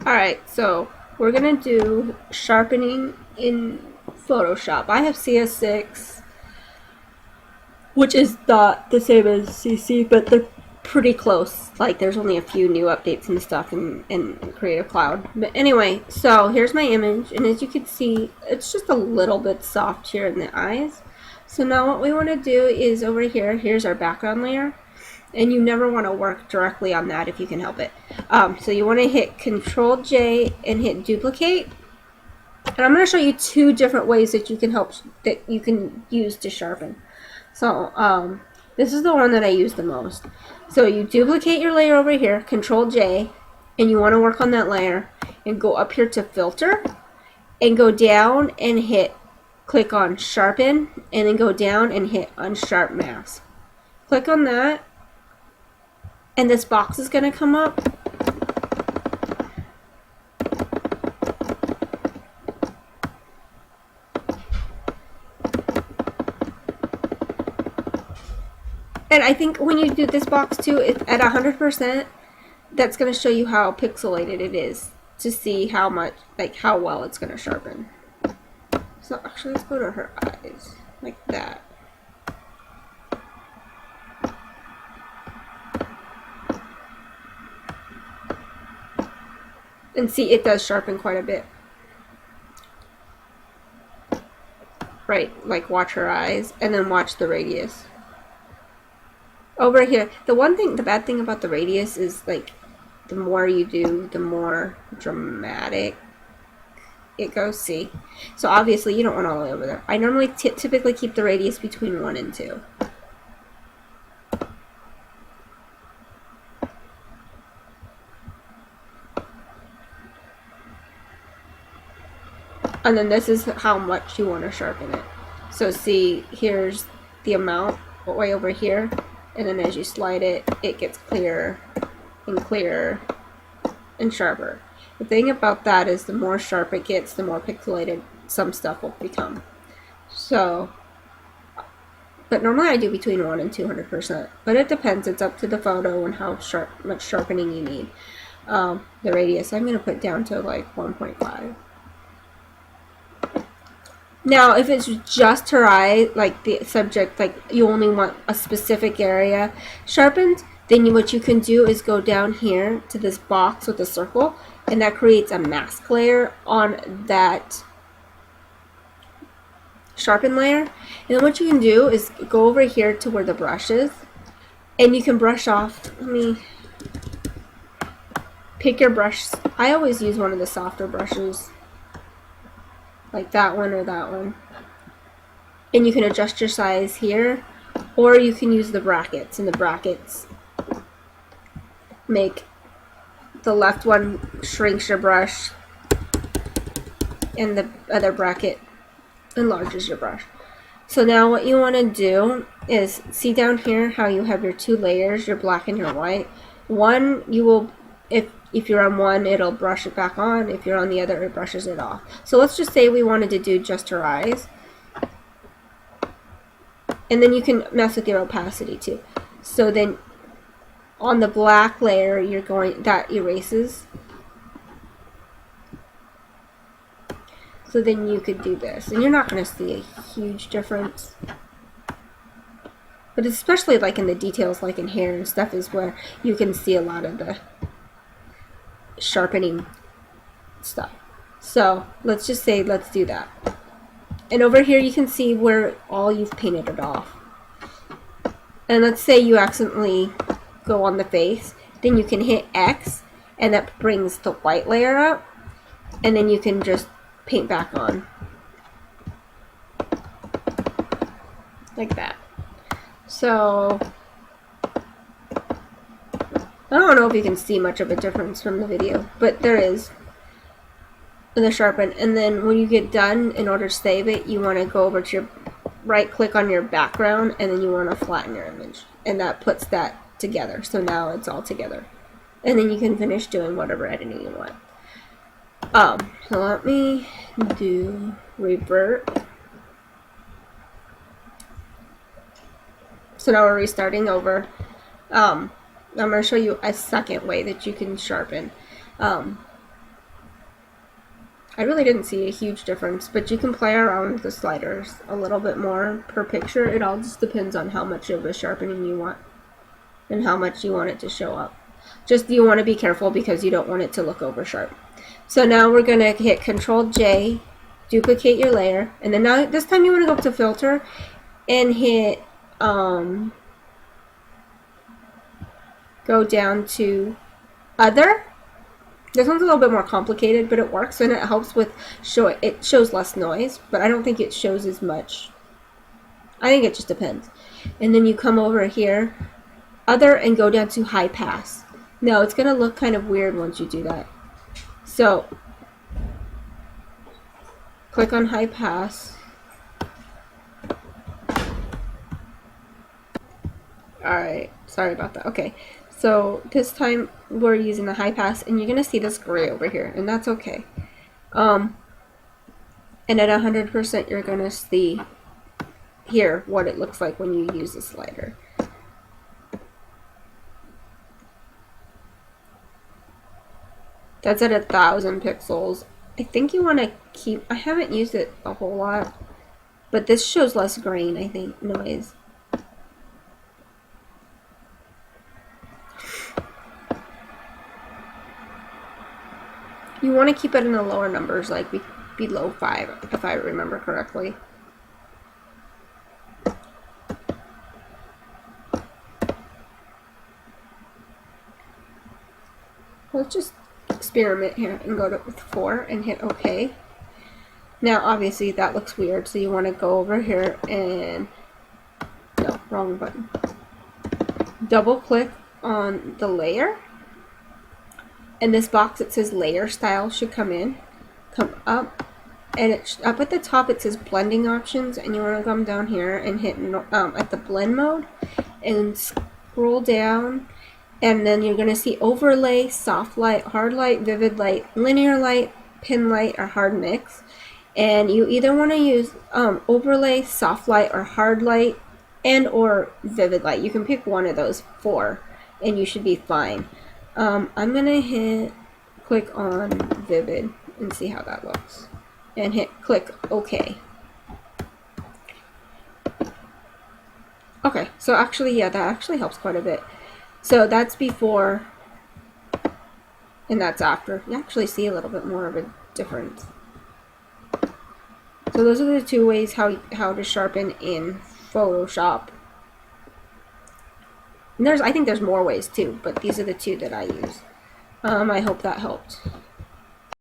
Alright, so we're gonna do sharpening in Photoshop. I have CS6, which is not the same as CC, but they're pretty close. Like, there's only a few new updates and stuff in Creative Cloud. But anyway, so here's my image, and as you can see, it's just a little bit soft here in the eyes. So now what we want to do is over here, here's our background layer. And you never want to work directly on that if you can help it. So you want to hit Control J and hit duplicate. And I'm going to show you two different ways that you can use to sharpen. So this is the one that I use the most. So you duplicate your layer over here, Control J, and you want to work on that layer and go up here to Filter and go down and click on Sharpen, and then go down and hit Unsharpen Mask. Click on that. And this box is going to come up. And I think when you do this box too, at 100%, that's going to show you how pixelated it is to see how much, like how well it's going to sharpen. So actually, let's go to her eyes, like that. And see, it does sharpen quite a bit. Right, like watch her eyes, and then watch the radius. Over here, the bad thing about the radius is, like, the more you do, the more dramatic it goes, see? So obviously, you don't want all the way over there. I normally typically keep the radius between 1 and 2. And then this is how much you want to sharpen it. So see, here's the amount way over here, and then as you slide it, it gets clearer and sharper. The thing about that is the more sharp it gets, the more pixelated some stuff will become. So, but normally I do between 1 and 200%, but it depends. It's up to the photo and how much sharpening you need. The radius, I'm going to put down to like 1.5. Now, if it's just her eye, like the subject, like you only want a specific area sharpened, then what you can do is go down here to this box with a circle, and that creates a mask layer on that sharpen layer. And then what you can do is go over here to where the brush is, and you can brush off. Let me pick your brush. I always use one of the softer brushes, like that one or that one, and you can adjust your size here, or you can use the brackets, and the brackets make the left one shrinks your brush and the other bracket enlarges your brush. So now what you want to do is see down here how you have your two layers, your black and your white. One, you will, if you're on one, it'll brush it back on. If you're on the other, it brushes it off. So let's just say we wanted to do just her eyes. And then you can mess with your opacity too. So then on the black layer, that erases. So then you could do this. And you're not going to see a huge difference. But especially like in the details, like in hair and stuff, is where you can see a lot of the sharpening stuff. So let's just say, let's do that. And over here you can see where all you've painted it off. And let's say you accidentally go on the face, then you can hit X, and that brings the white layer up, and then you can just paint back on. Like that. So I don't know if you can see much of a difference from the video, but there is in the sharpen. And then when you get done, in order to save it, you want to go over to your right click on your background, and then you want to flatten your image, and that puts that together. So now it's all together, and then you can finish doing whatever editing you want. So let me do revert. So now we're restarting over. I'm going to show you a second way that you can sharpen. I really didn't see a huge difference, but you can play around with the sliders a little bit more per picture. It all just depends on how much of a sharpening you want and how much you want it to show up. Just you want to be careful because you don't want it to look over sharp. So now we're going to hit Control J, duplicate your layer, and then now this time you want to go up to Filter and hit go down to Other. This one's a little bit more complicated, but it works and it helps with it shows less noise, but I don't think it shows as much. I think it just depends. And then you come over here, Other, and go down to High Pass. Now it's gonna look kind of weird once you do that. So click on High Pass. Alright, sorry about that. Okay. So this time we're using the high pass, and you're gonna see this gray over here, and that's okay. And at 100%, you're gonna see here what it looks like when you use the slider. That's at 1,000 pixels. I think you want to keep. I haven't used it a whole lot, but this shows less grain. I think noise. You want to keep it in the lower numbers, like below 5, if I remember correctly. Let's just experiment here and go with 4 and hit OK. Now, obviously, that looks weird, so you want to go over here and... No, wrong button. Double click on the layer. In this box it says layer style should come up, and up at the top it says blending options, and you want to come down here and hit at the blend mode and scroll down, and then you're going to see overlay, soft light, hard light, vivid light, linear light, pin light, or hard mix. And you either want to use overlay, soft light, or hard light, and or vivid light. You can pick one of those 4 and you should be fine. I'm gonna click on vivid and see how that looks, and hit click OK. Okay, so actually, yeah, that actually helps quite a bit. So that's before and that's after. You actually see a little bit more of a difference. So those are the 2 ways how to sharpen in Photoshop. And I think there's more ways too, but these are the 2 that I use. I hope that helped.